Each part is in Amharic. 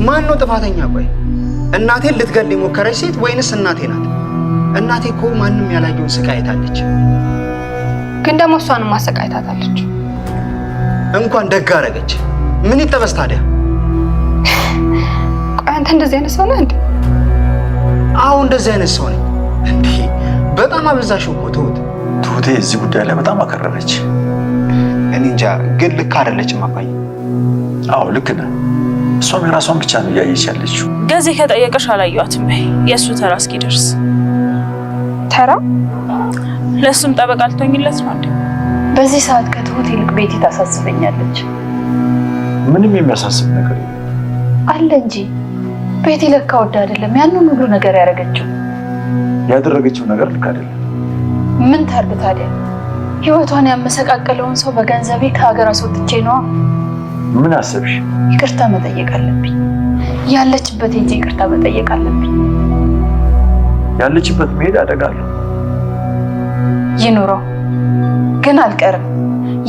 ማን ነው ጥፋተኛ? ቆይ እናቴን ልትገል የሞከረች ሴት ወይንስ እናቴ ናት? እናቴ እኮ ማንም ያላየውን ስቃይ አይታለች። ግን ደግሞ እሷንም ማሰቃይታታለች። እንኳን ደግ አደረገች። ምን ይጠበስ ታዲያ? ቆይ አንተ እንደዚህ አይነት ሰው ነህ እንዴ? አዎ እንደዚህ አይነት ሰው ነኝ። እንዴ በጣም አበዛሽው እኮ ትሁት። ትሁቴ እዚህ ጉዳይ ላይ በጣም አከረረች። እኔ እንጃ ግን ልክ አይደለችም አባዬ። አዎ ልክ ነህ። እሷም የራሷን ብቻ ነው እያየች ያለችው። ገዜ ከጠየቀሽ አላየኋትም በይ። የእሱ ተራ እስኪደርስ። ተራ? ለእሱም ጠበቃ ልትሆኝለት ነው እንዴ? በዚህ ሰዓት ከትሁት ይልቅ ቤቲ ታሳስበኛለች። ምንም የሚያሳስብ ነገር አለ እንጂ ቤቲ ለካ ወደ አይደለም ያንን ሁሉ ነገር ያደረገችው። ያደረገችው ነገር ልክ አይደለም። ምን ታርግ ታዲያ? ህይወቷን ያመሰቃቀለውን ሰው በገንዘቤ ከሀገር አስወጥቼ ነዋ። ምን አሰብሽ? ይቅርታ መጠየቅ አለብኝ። ያለችበት ሄጄ ይቅርታ መጠየቅ አለብኝ። ያለችበት መሄድ አደጋለሁ። ይኑረው ግን አልቀርም።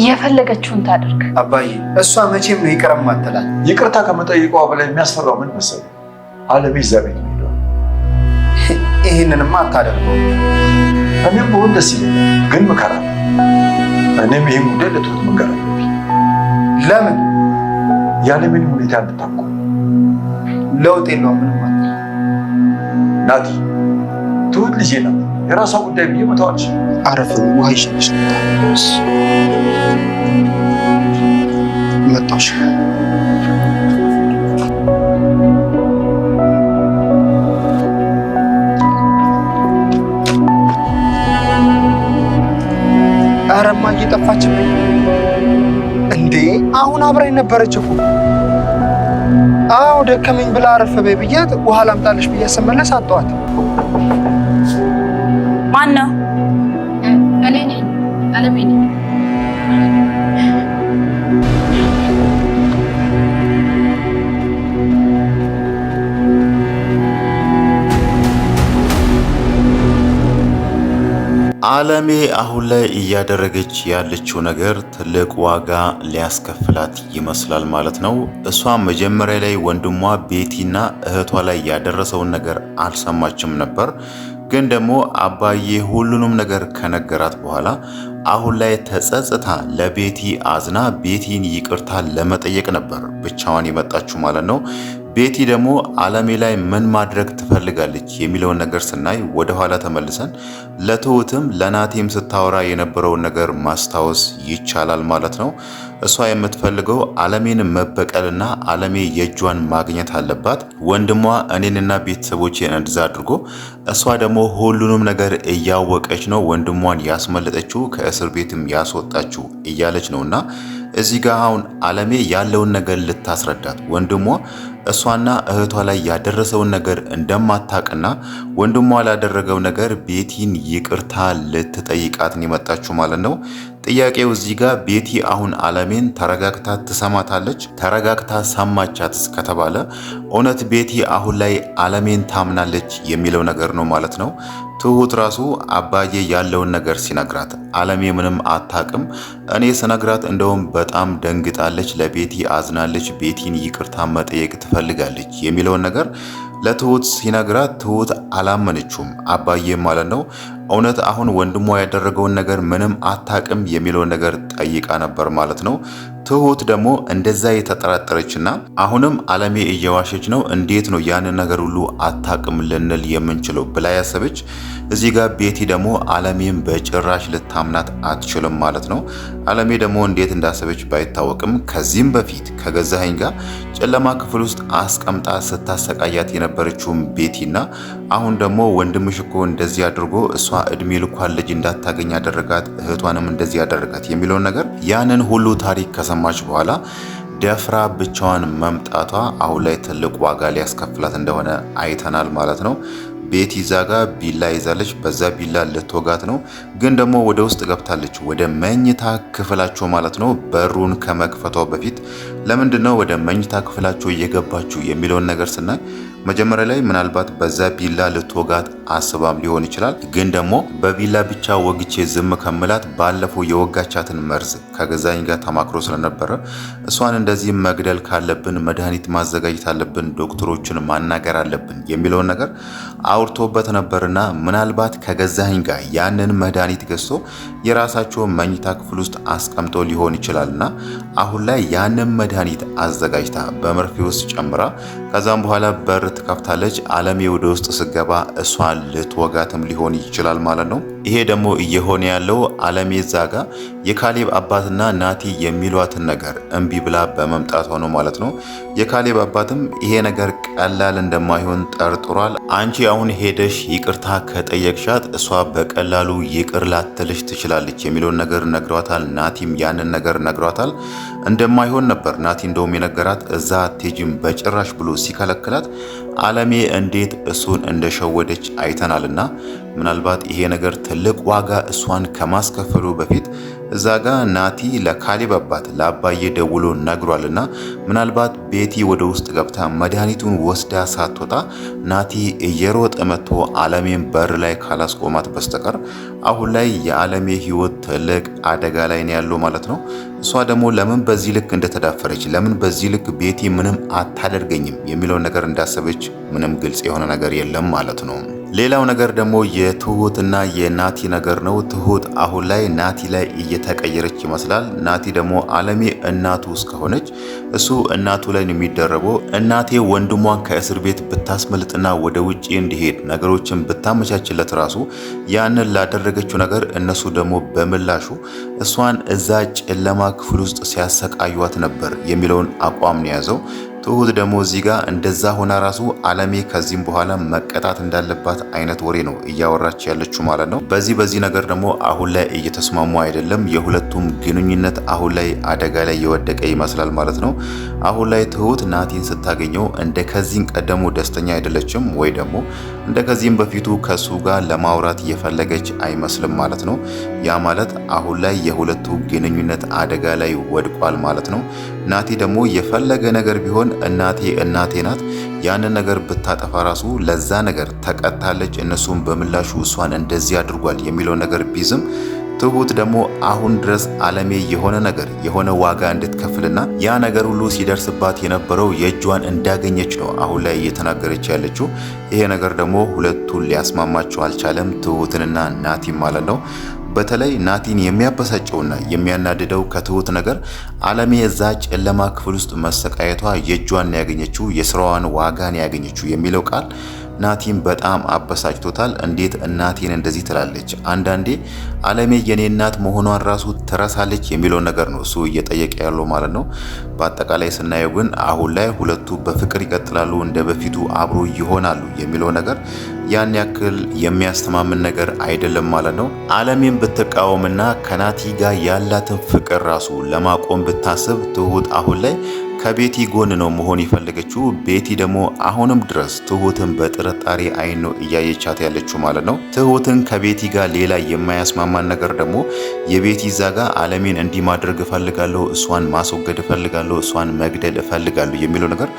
የፈለገችውን ታድርግ። አባዬ እሷ መቼም ነው ይቅርም አትላት። ይቅርታ ከመጠየቋ በላይ የሚያስፈራው ምን መሰለህ? አለሜ እዛ ቤት ነው። ይህንንማ አታደርገው። እኔም ብሆን ደስ ይለኛል፣ ግን ምከራለሁ። እኔም ይህን ጉዳይ ለትሁት መንገር አለብኝ። ለምን? ያለምን ሁኔታ እንድታውቁ። ለውጥ የለውም ምንም ማለት ናቲ፣ ትሁት ልጄ ናት። የራሷ ጉዳይ ብዬ መተዋልሽ። አረፍ ውሃ ይሸልሽ መጣሽ። አረማ እየጠፋችብኝ እንዴ? አሁን አብራኝ ነበረች እኮ። አዎ ደከመኝ ብላ አረፍ በይ ብያት ውሃ ላምጣልሽ ብዬ ስመለስ አጣኋት። ማን ነው? እኔ ነኝ። አለሜ ነኝ። አለሜ አሁን ላይ እያደረገች ያለችው ነገር ትልቅ ዋጋ ሊያስከፍላት ይመስላል ማለት ነው። እሷ መጀመሪያ ላይ ወንድሟ ቤቲና እህቷ ላይ ያደረሰውን ነገር አልሰማችም ነበር። ግን ደግሞ አባዬ ሁሉንም ነገር ከነገራት በኋላ አሁን ላይ ተጸጽታ ለቤቲ አዝና ቤቲን ይቅርታ ለመጠየቅ ነበር ብቻዋን የመጣችው ማለት ነው። ቤቲ ደግሞ አለሜ ላይ ምን ማድረግ ትፈልጋለች የሚለውን ነገር ስናይ ወደ ኋላ ተመልሰን ለትሁትም ለናቴም ስታወራ የነበረውን ነገር ማስታወስ ይቻላል ማለት ነው። እሷ የምትፈልገው አለሜን መበቀልና አለሜ የእጇን ማግኘት አለባት። ወንድሟ እኔንና ቤተሰቦቼን እንደዛ አድርጎ እሷ ደግሞ ሁሉንም ነገር እያወቀች ነው ወንድሟን ያስመለጠችው ከእስር ቤትም ያስወጣችው እያለች ነውና እዚህ ጋር አሁን አለሜ ያለውን ነገር ልታስረዳት ወንድሟ እሷና እህቷ ላይ ያደረሰውን ነገር እንደማታቅና ወንድሟ ላደረገው ነገር ቤቲን ይቅርታ ልትጠይቃትን የመጣችው ማለት ነው። ጥያቄው እዚህ ጋር ቤቲ አሁን አለሜን ተረጋግታ ትሰማታለች? ተረጋግታ ሰማቻት ከተባለ እውነት ቤቲ አሁን ላይ አለሜን ታምናለች የሚለው ነገር ነው ማለት ነው። ትሁት ራሱ አባዬ ያለውን ነገር ሲነግራት አለሜ ምንም አታቅም፣ እኔ ስነግራት እንደውም በጣም ደንግጣለች፣ ለቤቲ አዝናለች፣ ቤቲን ይቅርታ መጠየቅ ትፈልጋለች የሚለውን ነገር ለትሁት ሲነግራት ትሁት አላመነችውም፣ አባዬ ማለት ነው። እውነት አሁን ወንድሟ ያደረገውን ነገር ምንም አታቅም የሚለውን ነገር ጠይቃ ነበር ማለት ነው። ትሁት ደግሞ እንደዛ የተጠራጠረችና አሁንም አለሜ እየዋሸች ነው፣ እንዴት ነው ያንን ነገር ሁሉ አታቅም ልንል የምንችለው ብላ ያሰበች። እዚህ ጋር ቤቲ ደግሞ አለሜን በጭራሽ ልታምናት አትችልም ማለት ነው። አለሜ ደግሞ እንዴት እንዳሰበች ባይታወቅም ከዚህም በፊት ከገዛኸኝ ጋር ጨለማ ክፍል ውስጥ አስቀምጣ ስታሰቃያት የነበረችውን ቤቲና አሁን ደግሞ ወንድምሽ እኮ እንደዚህ አድርጎ እሷ እድሜ ልኳን ልጅ እንዳታገኝ ያደረጋት እህቷንም እንደዚህ ያደረጋት የሚለውን ነገር ያንን ሁሉ ታሪክ ከሰማች በኋላ ደፍራ ብቻዋን መምጣቷ አሁን ላይ ትልቅ ዋጋ ሊያስከፍላት እንደሆነ አይተናል ማለት ነው። ቤቲ ዛጋ ቢላ ይዛለች። በዛ ቢላ ልትወጋት ነው፣ ግን ደግሞ ወደ ውስጥ ገብታለች፣ ወደ መኝታ ክፍላቸው ማለት ነው። በሩን ከመክፈቷ በፊት ለምንድነው ወደ መኝታ ክፍላቸው እየገባችሁ የሚለውን ነገር ስናይ መጀመሪያ ላይ ምናልባት በዛ ቢላ ልትወጋት አስባም ሊሆን ይችላል። ግን ደግሞ በቢላ ብቻ ወግቼ ዝም ከምላት ባለፈው የወጋቻትን መርዝ ከገዛኝ ጋር ተማክሮ ስለነበረ እሷን እንደዚህ መግደል ካለብን መድኃኒት ማዘጋጀት አለብን፣ ዶክተሮችን ማናገር አለብን የሚለውን ነገር አውርቶበት ነበርና ምናልባት ከገዛኝ ጋር ያንን መድኃኒት ገዝቶ የራሳቸው መኝታ ክፍል ውስጥ አስቀምጦ ሊሆን ይችላልና አሁን ላይ ያንን መድኃኒት አዘጋጅታ በመርፌ ውስጥ ጨምራ ከዛም በኋላ በር ትከፍታለች። አለሜ ወደ ውስጥ ስገባ እሷን ልትወጋትም ሊሆን ይችላል ማለት ነው። ይሄ ደግሞ እየሆነ ያለው አለሜ ዛጋ የካሌብ አባትና ናቲ የሚሏትን ነገር እምቢ ብላ በመምጣቷ ነው ማለት ነው። የካሌብ አባትም ይሄ ነገር ቀላል እንደማይሆን ጠርጥሯል። አንቺ አሁን ሄደሽ ይቅርታ ከጠየቅሻት እሷ በቀላሉ ይቅር ላትልሽ ትችላለች የሚለውን ነገር ነግሯታል። ናቲም ያንን ነገር ነግሯታል። እንደማይሆን ነበር ናቲ እንደውም የነገራት። እዛ አትሄጂም በጭራሽ ብሎ ሲከለክላት አለሜ እንዴት እሱን እንደሸወደች አይተናልና ምናልባት ይሄ ነገር ትልቅ ዋጋ እሷን ከማስከፈሉ በፊት እዛ ጋ ናቲ ለካሌብ አባት ለአባዬ ደውሎ ነግሯልና ምናልባት ቤቲ ወደ ውስጥ ገብታ መድኃኒቱን ወስዳ ሳትወጣ ናቲ እየሮጠ መጥቶ አለሜን በር ላይ ካላስቆማት በስተቀር አሁን ላይ የአለሜ ሕይወት ትልቅ አደጋ ላይ ነው ያለው ማለት ነው። እሷ ደግሞ ለምን በዚህ ልክ እንደተዳፈረች ለምን በዚህ ልክ ቤቲ ምንም አታደርገኝም የሚለውን ነገር እንዳሰበች ምንም ግልጽ የሆነ ነገር የለም ማለት ነው። ሌላው ነገር ደግሞ የትሁትና የናቲ ነገር ነው። ትሁት አሁን ላይ ናቲ ላይ እየተቀየረች ይመስላል። ናቲ ደግሞ አለሜ እናቱ እስከሆነች እሱ እናቱ ላይ ነው የሚደረበው። እናቴ ወንድሟን ከእስር ቤት ብታስመልጥና ወደ ውጪ እንዲሄድ ነገሮችን ብታመቻችለት ራሱ ያንን ላደረገችው ነገር እነሱ ደግሞ በምላሹ እሷን እዛ ጨለማ ክፍል ውስጥ ሲያሰቃዩት ነበር የሚለውን አቋም ነው ያዘው። ትሁት ደግሞ እዚህ ጋር እንደዛ ሆና ራሱ አለሜ ከዚህም በኋላ መቀጣት እንዳለባት አይነት ወሬ ነው እያወራች ያለችው ማለት ነው። በዚህ ነገር ደግሞ አሁን ላይ እየተስማሙ አይደለም። የሁለቱም ግንኙነት አሁን ላይ አደጋ ላይ የወደቀ ይመስላል ማለት ነው። አሁን ላይ ትሁት ናቲን ስታገኘው እንደ ከዚህም ቀደሙ ደስተኛ አይደለችም፣ ወይ ደግሞ እንደ ከዚህም በፊቱ ከሱ ጋር ለማውራት እየፈለገች አይመስልም ማለት ነው። ያ ማለት አሁን ላይ የሁለቱ ግንኙነት አደጋ ላይ ወድቋል ማለት ነው። ናቲ ደግሞ የፈለገ ነገር ቢሆን እናቴ ናት፣ ያንን ነገር ብታጠፋ ራሱ ለዛ ነገር ተቀጣለች፣ እነሱም በምላሹ እሷን እንደዚህ አድርጓል የሚለው ነገር ቢዝም ትሁት ደግሞ አሁን ድረስ አለሜ የሆነ ዋጋ እንድትከፍልና ያ ነገር ሁሉ ሲደርስባት የነበረው የእጇን እንዳገኘች ነው አሁን ላይ እየተናገረች ያለችው። ይሄ ነገር ደግሞ ሁለቱን ሊያስማማቸው አልቻለም፣ ትሁትንና ናቲን ማለት ነው። በተለይ ናቲን የሚያበሳጨውና የሚያናድደው ከትሁት ነገር አለሜ እዛ ጨለማ ክፍል ውስጥ መሰቃየቷ የእጇን ያገኘችው የስራዋን ዋጋን ያገኘችው የሚለው ቃል ናቲን በጣም አበሳጭቶታል። እንዴት እናቴን እንደዚህ ትላለች? አንዳንዴ አለሜ የኔ እናት መሆኗን ራሱ ትረሳለች የሚለው ነገር ነው እሱ እየጠየቀ ያለው ማለት ነው። በአጠቃላይ ስናየው ግን አሁን ላይ ሁለቱ በፍቅር ይቀጥላሉ፣ እንደ በፊቱ አብሮ ይሆናሉ የሚለው ነገር ያን ያክል የሚያስተማምን ነገር አይደለም ማለት ነው። አለሜን ብትቃወምና ከናቲ ጋር ያላትን ፍቅር ራሱ ለማቆም ብታስብ ትሁት አሁን ላይ ከቤቲ ጎን ነው መሆን የፈለገችው። ቤቲ ደግሞ አሁንም ድረስ ትሁትን በጥርጣሬ አይን ነው እያየቻት ያለችው ማለት ነው። ትሁትን ከቤቲ ጋር ሌላ የማያስማማን ነገር ደግሞ የቤቲ ዛጋ አለሜን እንዲህ ማድረግ እፈልጋለሁ፣ እሷን ማስወገድ እፈልጋለሁ፣ እሷን መግደል እፈልጋለሁ የሚለው ነገር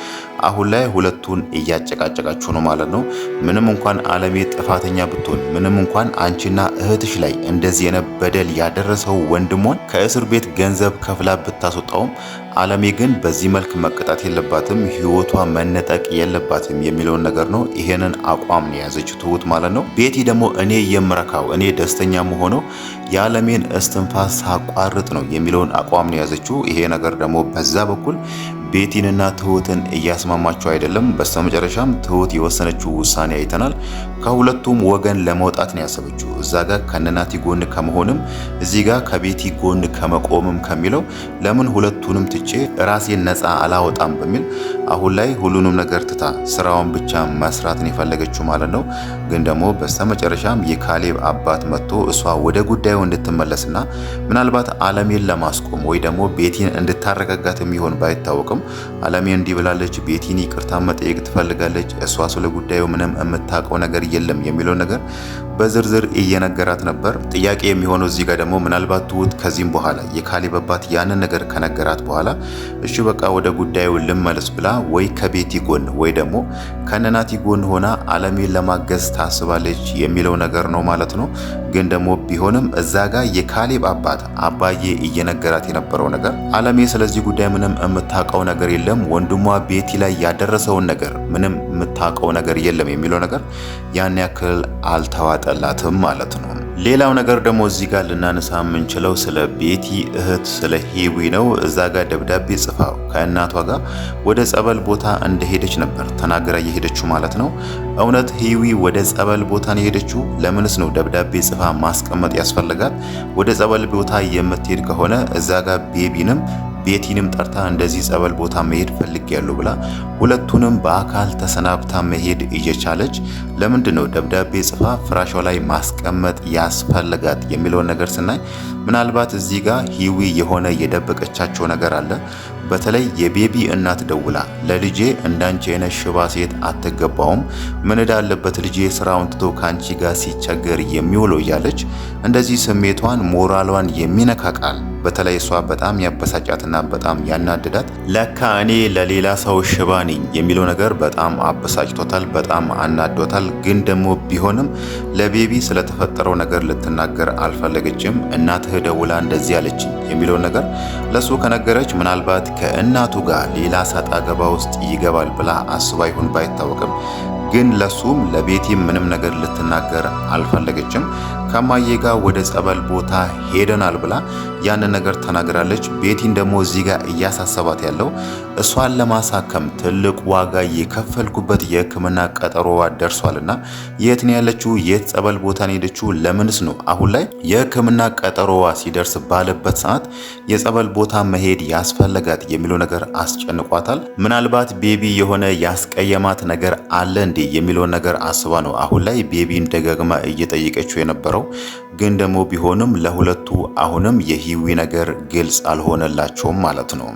አሁን ላይ ሁለቱን እያጨቃጨቃችሁ ነው ማለት ነው። ምንም እንኳን አለሜ ጥፋተኛ ብትሆን፣ ምንም እንኳን አንቺና እህትሽ ላይ እንደዚህ አይነት በደል ያደረሰው ወንድሟን ከእስር ቤት ገንዘብ ከፍላ ብታስወጣውም አለሜ ግን በዚህ መልክ መቀጣት የለባትም፣ ህይወቷ መነጠቅ የለባትም የሚለውን ነገር ነው። ይሄንን አቋም ነው የያዘችው ትሁት ማለት ነው። ቤቲ ደግሞ እኔ የምረካው እኔ ደስተኛ መሆነው የአለሜን እስትንፋስ ሳቋርጥ ነው የሚለውን አቋም ነው የያዘችው። ይሄ ነገር ደግሞ በዛ በኩል ቤቲንና ትሁትን እያስማማቸው አይደለም። በስተመጨረሻም ትሁት የወሰነችው ውሳኔ አይተናል። ከሁለቱም ወገን ለመውጣት ነው ያሰበችው። እዛ ጋር ከነናቲ ጎን ከመሆንም እዚህ ጋር ከቤቲ ጎን ከመቆምም ከሚለው ለምን ሁለቱንም ትቼ ራሴን ነፃ አላወጣም በሚል አሁን ላይ ሁሉንም ነገር ትታ ስራውን ብቻ መስራትን የፈለገችው ማለት ነው። ግን ደግሞ በስተመጨረሻም የካሌብ አባት መጥቶ እሷ ወደ ጉዳዩ እንድትመለስና ምናልባት አለሜን ለማስቆም ወይ ደግሞ ቤቲን እንድታረጋጋት የሚሆን ባይታወቅም አለሜ እንዲህ ብላለች፣ ቤቲን ይቅርታ መጠየቅ ትፈልጋለች፣ እሷ ስለ ጉዳዩ ምንም የምታውቀው ነገር የለም የሚለው ነገር በዝርዝር እየነገራት ነበር። ጥያቄ የሚሆነው እዚህ ጋር ደግሞ ምናልባት ትሁት ከዚህም በኋላ የካሌብ አባት ያንን ነገር ከነገራት በኋላ እሺ በቃ ወደ ጉዳዩ ልመለስ ብላ ወይ ከቤቲ ጎን ወይ ደግሞ ከነናቲ ጎን ሆና አለሜን ለማገዝ ታስባለች የሚለው ነገር ነው ማለት ነው። ግን ደግሞ ቢሆንም እዛ ጋር የካሌብ አባት አባዬ እየነገራት የነበረው ነገር አለሜ ስለዚህ ጉዳይ ምንም የምታውቀው ነገር የለም፣ ወንድሟ ቤቲ ላይ ያደረሰውን ነገር ምንም የምታውቀው ነገር የለም የሚለው ነገር ያን ያክል አልተዋጠላትም ማለት ነው። ሌላው ነገር ደግሞ እዚህ ጋር ልናነሳ የምንችለው ስለ ቤቲ እህት ስለ ሂዊ ነው። እዛ ጋር ደብዳቤ ጽፋ ከእናቷ ጋር ወደ ጸበል ቦታ እንደሄደች ነበር ተናግራ የሄደችው ማለት ነው። እውነት ሂዊ ወደ ጸበል ቦታ ነው የሄደችው? ለምንስ ነው ደብዳቤ ጽፋ ማስቀመጥ ያስፈልጋት? ወደ ጸበል ቦታ የምትሄድ ከሆነ እዛ ጋር ቤቢንም ቤቲንም ጠርታ እንደዚህ ጸበል ቦታ መሄድ ፈልጌያለሁ ብላ ሁለቱንም በአካል ተሰናብታ መሄድ እየቻለች ለምንድን ነው ደብዳቤ ጽፋ ፍራሿ ላይ ማስቀመጥ ያስፈልጋት የሚለውን ነገር ስናይ ምናልባት እዚህ ጋር ሂዊ የሆነ የደበቀቻቸው ነገር አለ። በተለይ የቤቢ እናት ደውላ ለልጄ እንዳንቺ አይነት ሽባ ሴት አትገባውም፣ ምን እንዳለበት ልጄ ስራውን ትቶ ካንቺ ጋር ሲቸገር የሚውለው እያለች እንደዚህ ስሜቷን ሞራሏን የሚነካ ቃል በተለይ እሷ በጣም ያበሳጫትና በጣም ያናድዳት ለካ እኔ ለሌላ ሰው ሽባ ነኝ የሚለው ነገር በጣም አበሳጭቶታል፣ በጣም አናዶታል። ግን ደግሞ ቢሆንም ለቤቢ ስለተፈጠረው ነገር ልትናገር አልፈለገችም። እናትህ ደውላ እንደዚህ አለችኝ የሚለው ነገር ለሱ ከነገረች ምናልባት ከእናቱ ጋር ሌላ ሰጣ ገባ ውስጥ ይገባል ብላ አስባ ይሁን ባይታወቅም ግን ለሱም ለቤቲም ምንም ነገር ልትናገር አልፈለገችም። ከማዬ ጋር ወደ ጸበል ቦታ ሄደናል ብላ ያንን ነገር ተናግራለች። ቤቲን ደግሞ እዚህ ጋር እያሳሰባት ያለው እሷን ለማሳከም ትልቅ ዋጋ የከፈልኩበት የሕክምና ቀጠሮዋ ደርሷልና የት ነው ያለችው? የት ጸበል ቦታ ነው ሄደችው? ለምንስ ነው አሁን ላይ የሕክምና ቀጠሮዋ ሲደርስ ባለበት ሰዓት የጸበል ቦታ መሄድ ያስፈልጋት የሚለው ነገር አስጨንቋታል። ምናልባት ቤቢ የሆነ ያስቀየማት ነገር አለ እንዴ የሚለው ነገር አስባ ነው አሁን ላይ ቤቢን ደጋግማ እየጠየቀችው የነበረው። ግን ደግሞ ቢሆንም ለሁለቱ አሁንም የሂዊ ነገር ግልጽ አልሆነላቸውም ማለት ነው።